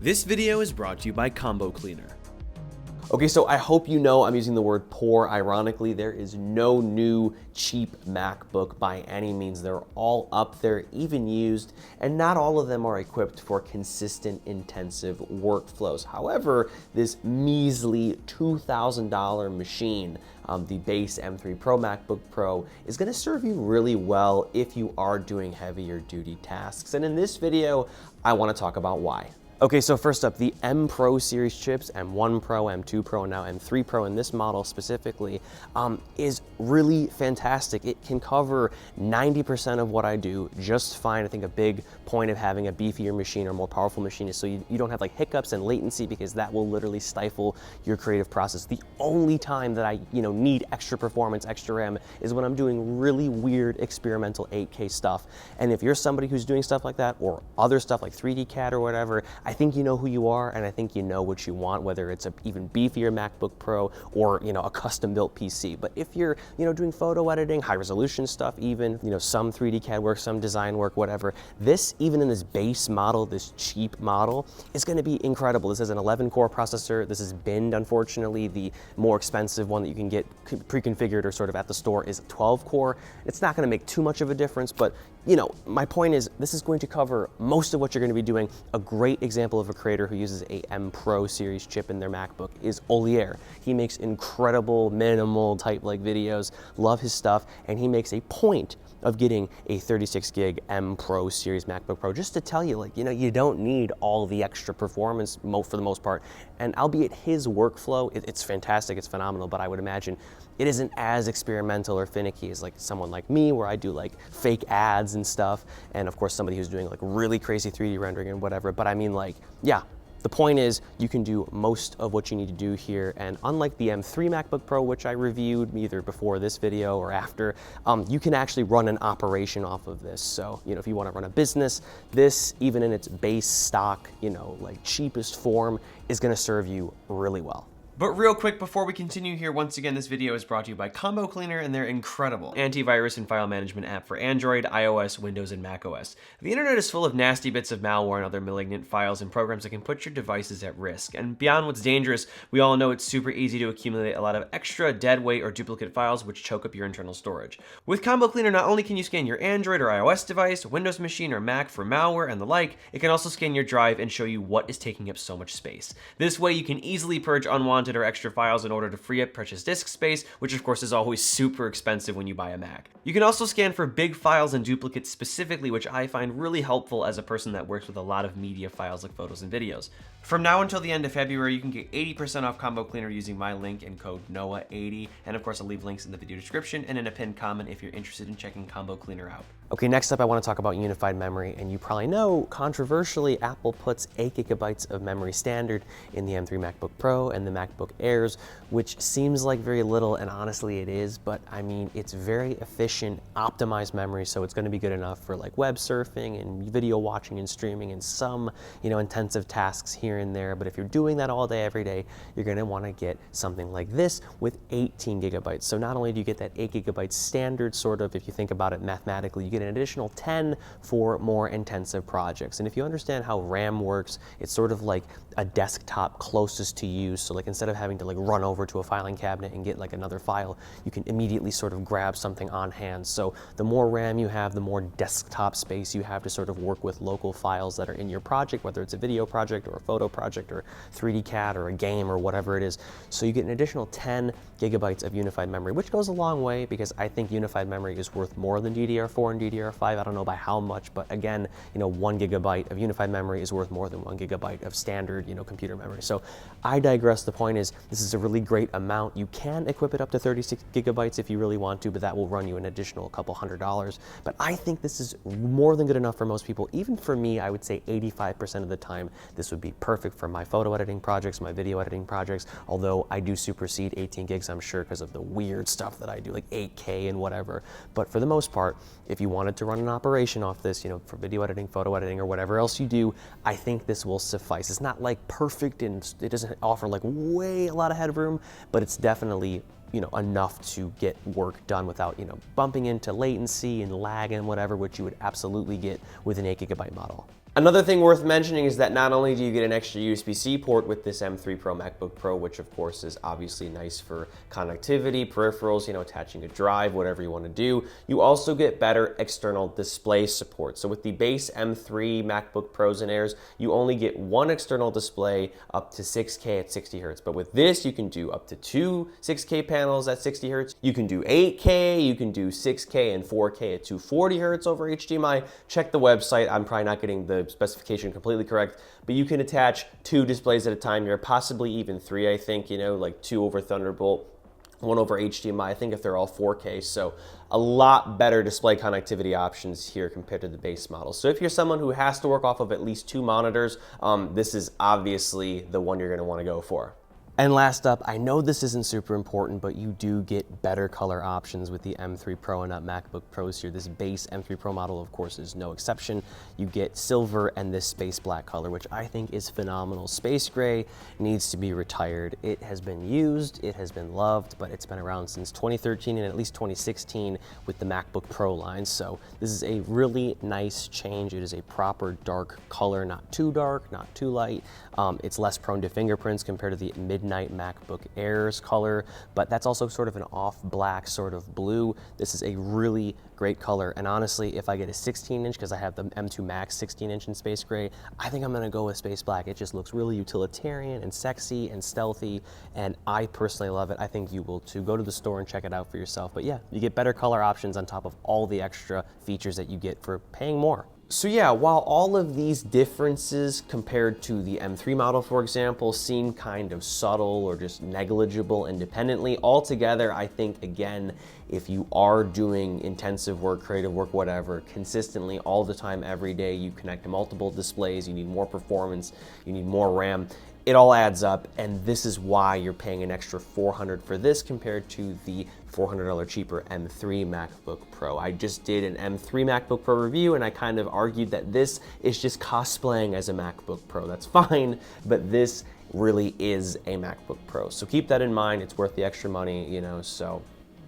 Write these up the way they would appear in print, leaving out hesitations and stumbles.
This video is brought to you by Combo Cleaner. Okay, so I hope you know I'm using the word poor ironically. There is no new cheap MacBook by any means. They're all up there, even used, and not all of them are equipped for consistent, intensive workflows. However, this measly $2,000 machine, the base M3 Pro MacBook Pro, is gonna serve you really well if you are doing heavier duty tasks. And in this video, I wanna talk about why. Okay, so first up, the M Pro series chips, M1 Pro, M2 Pro, and now M3 Pro in this model specifically, is really fantastic. It can cover 90% of what I do just fine. I think a big point of having a beefier machine or more powerful machine is so you don't have like hiccups and latency, because that will literally stifle your creative process. The only time that I need extra performance, extra RAM, is when I'm doing really weird experimental 8K stuff. And if you're somebody who's doing stuff like that, or other stuff like 3D CAD or whatever, I think you know who you are, and I think you know what you want, whether it's a even beefier MacBook Pro or a custom-built PC. But if you're doing photo editing, high-resolution stuff, even some 3D CAD work, some design work, whatever, this, even in this base model, this cheap model, is going to be incredible. This is an 11-core processor. This is binned, unfortunately. The more expensive one that you can get pre-configured or sort of at the store is a 12-core. It's not going to make too much of a difference, but my point is, this is going to cover most of what you're going to be doing. A great example of a creator who uses a M Pro series chip in their MacBook is Olier. He makes incredible, minimal type-like videos, love his stuff, and he makes a point of getting a 36 gig M Pro series MacBook Pro, just to tell you, you don't need all the extra performance for the most part. And albeit his workflow, it's fantastic, it's phenomenal, but I would imagine it isn't as experimental or finicky as someone like me, where I do fake ads and stuff, and of course somebody who's doing really crazy 3D rendering and whatever. But I mean, yeah. The point is, you can do most of what you need to do here, and unlike the M3 MacBook Pro, which I reviewed either before this video or after, you can actually run an operation off of this. So, if you want to run a business, this, even in its base stock, cheapest form, is going to serve you really well. But real quick, before we continue here, once again, this video is brought to you by Combo Cleaner and their incredible antivirus and file management app for Android, iOS, Windows, and macOS. The internet is full of nasty bits of malware and other malignant files and programs that can put your devices at risk. And beyond what's dangerous, we all know it's super easy to accumulate a lot of extra dead weight or duplicate files which choke up your internal storage. With Combo Cleaner, not only can you scan your Android or iOS device, Windows machine, or Mac for malware and the like, it can also scan your drive and show you what is taking up so much space. This way, you can easily purge unwanted or extra files in order to free up precious disk space, which of course is always super expensive when you buy a Mac. You can also scan for big files and duplicates specifically, which I find really helpful as a person that works with a lot of media files like photos and videos. From now until the end of February, you can get 80% off Combo Cleaner using my link and code NOAH80, and of course I'll leave links in the video description and in a pinned comment if you're interested in checking Combo Cleaner out. Okay, next up I want to talk about unified memory, and you probably know, controversially, Apple puts 8 gigabytes of memory standard in the M3 MacBook Pro and the MacBook Airs, which seems like very little, and honestly it is, but I mean, it's very efficient, optimized memory, so it's going to be good enough for web surfing and video watching and streaming and some, intensive tasks here and there. But if you're doing that all day, every day, you're going to want to get something like this with 18 gigabytes. So not only do you get that 8 gigabytes standard, sort of, if you think about it mathematically, you get an additional 10 for more intensive projects. And if you understand how RAM works, it's sort of like a desktop closest to you. So instead of having to run over to a filing cabinet and get another file, you can immediately sort of grab something on hand. So the more RAM you have, the more desktop space you have to sort of work with local files that are in your project, whether it's a video project or a photo project or 3D CAD or a game or whatever it is. So you get an additional 10 gigabytes of unified memory, which goes a long way, because I think unified memory is worth more than DDR4 and DDR5. I don't know by how much, but again, 1 gigabyte of unified memory is worth more than 1 gigabyte of standard, computer memory. So I digress. The point is, this is a really great amount. You can equip it up to 36 gigabytes if you really want to, but that will run you an additional couple $100. But I think this is more than good enough for most people. Even for me, I would say 85% of the time, this would be perfect for my photo editing projects, my video editing projects, although I do supersede 18 gigs, I'm sure, because of the weird stuff that I do, like 8K and whatever. But for the most part, if you wanted to run an operation off this, for video editing, photo editing, or whatever else you do, I think this will suffice. It's not perfect, and it doesn't offer way a lot of headroom, but it's definitely enough to get work done without, bumping into latency and lag and whatever, which you would absolutely get with an 8 gigabyte model. Another thing worth mentioning is that not only do you get an extra USB-C port with this M3 Pro MacBook Pro, which of course is obviously nice for connectivity, peripherals, you know, attaching a drive, whatever you want to do, you also get better external display support. So with the base M3 MacBook Pros and Airs, you only get one external display up to 6K at 60 Hertz. But with this, you can do up to two 6K panels at 60 Hertz. You can do 8K, you can do 6K and 4K at 240 Hertz over HDMI. Check the website. I'm probably not getting the specification completely correct, but you can attach two displays at a time here, possibly even three, I think, you know, like two over Thunderbolt, one over HDMI, I think if they're all 4K. So a lot better display connectivity options here compared to the base model. So if you're someone who has to work off of at least two monitors, this is obviously the one you're gonna wanna go for. And last up, I know this isn't super important, but you do get better color options with the M3 Pro and MacBook Pros here. This base M3 Pro model, of course, is no exception. You get silver and this space black color, which I think is phenomenal. Space gray needs to be retired. It has been used, it has been loved, but it's been around since 2013 and at least 2016 with the MacBook Pro line. So this is a really nice change. It is a proper dark color, not too dark, not too light. It's less prone to fingerprints compared to the Midnight MacBook Air's color, but that's also sort of an off black sort of blue. This is a really great color, and honestly, if I get a 16-inch, because I have the M2 Max 16-inch in space gray, I think I'm gonna go with space black. It just looks really utilitarian and sexy and stealthy, and I personally love it. I think you will too. Go to the store and check it out for yourself. But yeah, you get better color options on top of all the extra features that you get for paying more. So yeah, while all of these differences compared to the M3 model, for example, seem kind of subtle or just negligible independently, altogether, I think, again, if you are doing intensive work, creative work, whatever, consistently all the time, every day, you connect to multiple displays, you need more performance, you need more RAM, it all adds up, and this is why you're paying an extra $400 for this compared to the $400 cheaper M3 MacBook Pro. I just did an M3 MacBook Pro review, and I kind of argued that this is just cosplaying as a MacBook Pro. That's fine, but this really is a MacBook Pro. So keep that in mind. It's worth the extra money, you know, so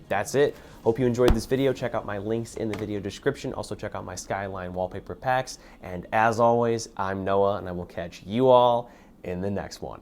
that's it. Hope you enjoyed this video. Check out my links in the video description. Also check out my SKYLINE wallpaper packs. And as always, I'm Noah, and I will catch you all in the next one.